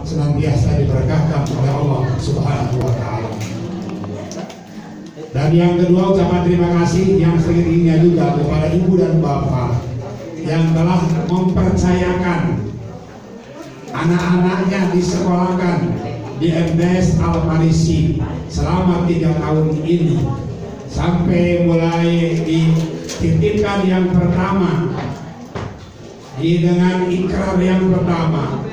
senantiasa diberkahkan oleh Allah Subhanahu wa Ta'ala. Dan yang kedua, ucapan terima kasih yang setinggi-tingginya juga kepada ibu dan bapak yang telah mempercayakan anak-anaknya disekolahkan di MTS Al-Farisi selama 3 tahun ini, sampai mulai dititipkan yang pertama dengan ikrar yang pertama,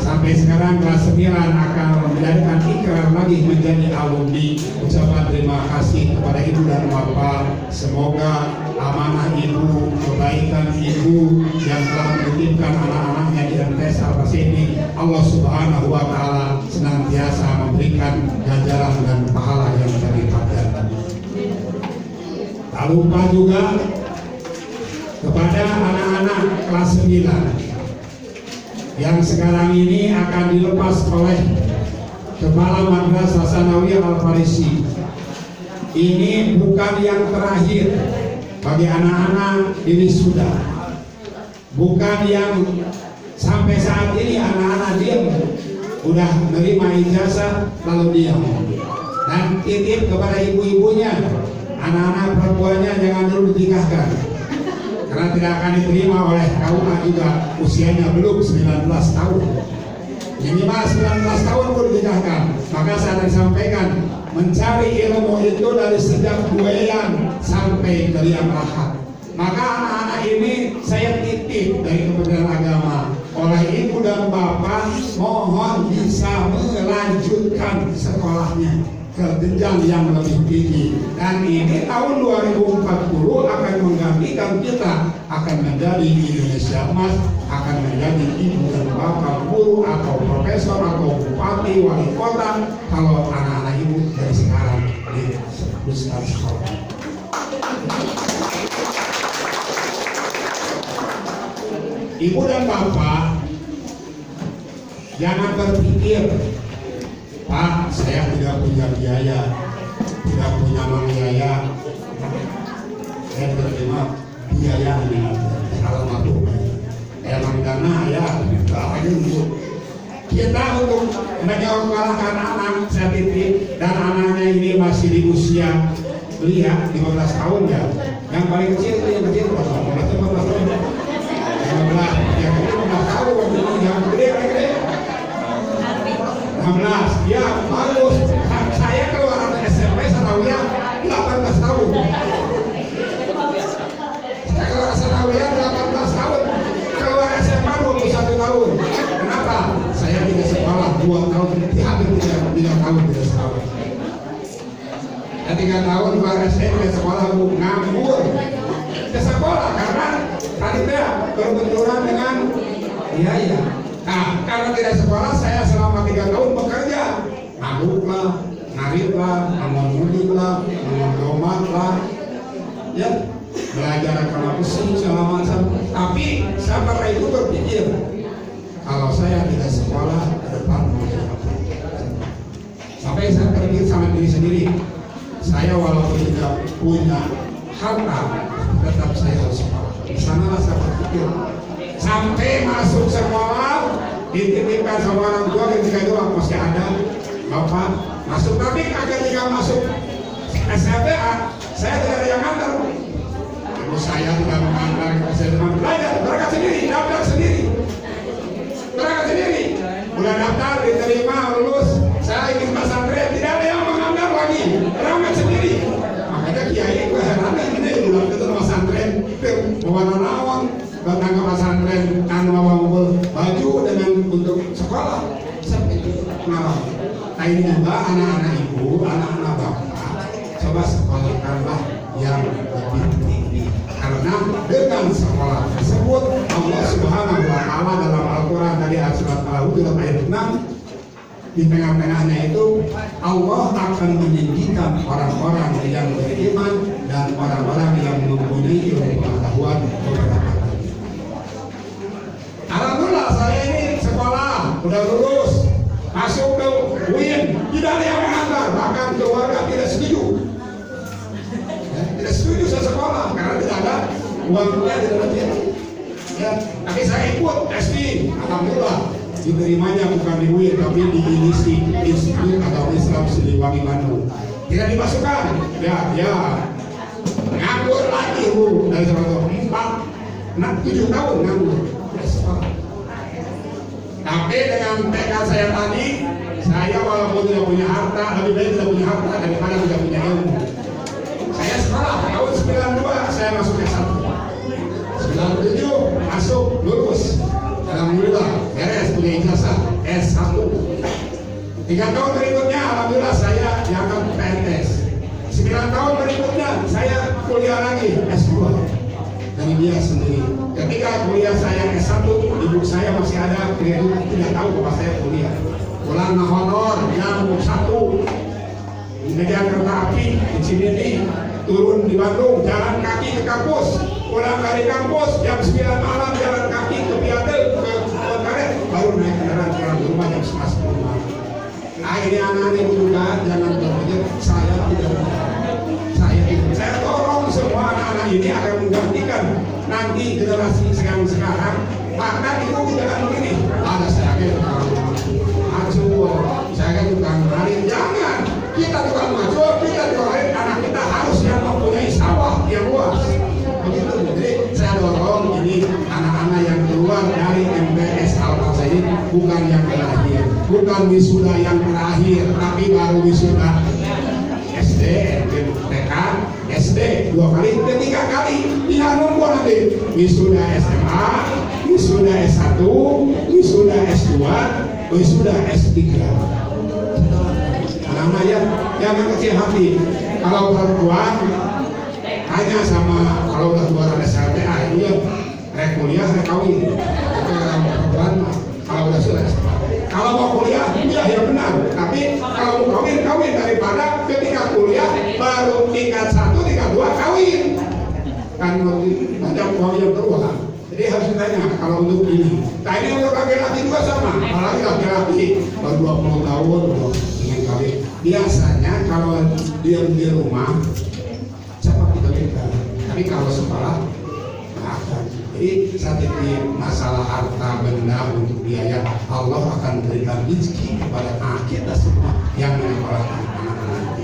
sampai sekarang kelas 9 akan menjadikan ikrar lagi menjadi alumni. Ucapan terima kasih kepada ibu dan bapak. Semoga amanah ibu, kebaikan ibu yang telah menitipkan anak-anaknya di MTS Al-Farisi ini, Allah Subhanahu wa Ta'ala senantiasa memberikan ganjaran dan pahala yang berlipat ganda. Tak lupa juga kepada anak-anak kelas 9 yang sekarang ini akan dilepas oleh Kepala Madrasah Sanawiyah Al-Farisi. Ini bukan yang terakhir bagi anak-anak ini, sudah bukan yang sampai saat ini anak-anak diam, udah menerima ijazah lalu diam. Dan titip kepada ibu-ibunya, anak-anak perempuannya jangan dulu dinikahkan, karena tidak akan diterima oleh KUA juga, usianya belum 19 tahun. Minimal 19 tahun pun dinikahkan. Maka saya tadi sampaikan, mencari ilmu itu dari sejak buayan sampai ke liang lahat. Maka anak-anak ini saya titip dari Kementerian Agama, oleh ibu dan bapak mohon bisa melanjutkan sekolahnya ke jenjang yang lebih tinggi. Dan ini tahun 2040 akan menggantikan kita, akan menjadi Indonesia Emas, akan menjadi ibu dan bapak guru atau profesor atau bupati, wali kota, kalau anak-anak ibu dari sekarang disekolahkan sekolah. Ibu dan bapak jangan berpikir, Pak, saya tidak punya biaya, tidak punya biaya, saya terima biaya ini salah satu emang dana ya, untuk kita untuk menyekolahkan anak saya titip, dan anaknya ini masih di usia belia 15 tahun ya, yang paling kecil itu yang kecil 15 tahun, yang kecil 15 tahun, yang gede 16, ya bagus. Saya keluar dari SMP Sanawiyah 18 tahun. Saya keluar Sanawiyah 18 tahun, keluar SMA 21 tahun. Kenapa? Saya tidak sekolah 2 tahun, hampir 3 tahun tidak sekolah. Dan 3 tahun keluar SMP sekolah nganggur. Tidak sekolah karena tadi saya berbenturan dengan biaya. Nah, karena tidak sekolah, saya selama 3 tahun bekerja, ngaduk lah, narik lah, mudik lah, domat lah, ya, belajar agama besi segala macam. Tapi saya pada itu berpikir, kalau saya tidak sekolah ke depan mau apa? Sampai saya berpikir sama diri sendiri, saya walaupun tidak punya harta, tetap saya harus sekolah. Di sanalah saya berpikir. Sampai masuk sekolah dititipkan sama orang tua, ketika itu masih ada bapak masuk, tapi ketika masuk SLTA saya tidak ada yang ngantar, ibu saya tidak mengantar, saya cuma belajar, berangkat sendiri, daftar sendiri, berangkat sendiri, udah daftar, diterima, lulus, saya ingin pesantren, tidak ada yang mengantar lagi, berangkat sendiri. Makanya kiai gue heran ini bulan itu pesantren pewarna nawang datang ke pesantren anu mengumpul baju dengan untuk sekolah seperti malam. Nah ini juga anak-anak ibu, anak-anak bapak, coba sekolahkanlah yang lebih tinggi, karena dengan sekolah tersebut Allah Subhanahu wa Ta'ala dalam Al-Quran dari surat Al-Hujurat ayat 6, di tengah-tengahnya itu Allah akan meninggikan orang-orang yang beriman dan orang-orang yang mempunyai ilmu pengetahuan beberapa. Alhamdulillah saya ini sekolah, udah lulus, masuk ke UIN, tidak ada yang mengantar, bahkan keluarga tidak setuju. Tidak setuju saya sekolah karena tidak ada uang kuliah, tidak ada biaya. Ya, tapi saya ikut SD, alhamdulillah. diterimanya bukan di UIN tapi di Institut Agama Islam Siliwangi Bandung. Tidak dimasukkan, ya nganggur lagi Bu dari 4 7 tahun nganggur. Tapi dengan tekad saya tadi, saya walaupun tidak punya harta, lebih baik tidak punya harta daripada tidak punya ilmu. Saya sekolah tahun 92 saya masuk S1, 97 masuk lulus, alhamdulillah beres punya ijazah S1. 3 tahun berikutnya alhamdulillah saya diangkat PNS. 9 tahun berikutnya saya kuliah lagi S2 dari dia sendiri. Ketika kuliah saya S1, ibu saya masih ada kredit, tidak tahu bahwa saya kuliah. Pulang honor jam 1 naik kereta api di Cimahi, turun di Bandung, jalan kaki ke kampus, pulang dari kampus jam 9 malam jalan kaki ke Piatel ke Karet, baru naik kendaraan pulang ke rumah jam 11 malam. Akhirnya anak-anak juga jangan berpikir saya tidak saya tolong semua anak-anak ini akan menggantikan nanti generasi sekarang. Maka itu jangan begini. Ada saya tukang maju, saya tukang ngalir. Jangan kita tukang maju, kita tukang ngalir. Anak kita harus yang mempunyai sawah yang luas. Begitu. Jadi saya dorong ini anak-anak yang keluar dari MTS Al-Qalsa ini bukan yang terakhir, bukan wisuda yang terakhir, tapi baru wisuda SD, TK, SD 2 kali, 3 kali. Tinggal nunggu nanti wisuda SMA, wisuda S1, wisuda S2, wisuda S3. Anak-anak ya, jangan kecil hati. Kalau perempuan hanya sama kalau udah keluar SLTA itu ya kuliah kawin. Perempuan kalau udah selesai. Kalau mau kuliah, ya benar. Tapi kalau mau kawin daripada ketika kuliah baru tingkat 1, tingkat 2 kawin. Kan banyak uang yang keluar. Jadi harus ditanya kalau untuk ini. Nah ini untuk laki-laki juga sama. Apalagi laki-laki baru 20 tahun ingin kawin. Biasanya kalau dia di rumah cepat kita. Tapi kalau sekolah akan. Jadi saat ini masalah harta benda untuk biaya, Allah akan berikan rezeki kepada kita semua yang menyekolahkan anak-anak.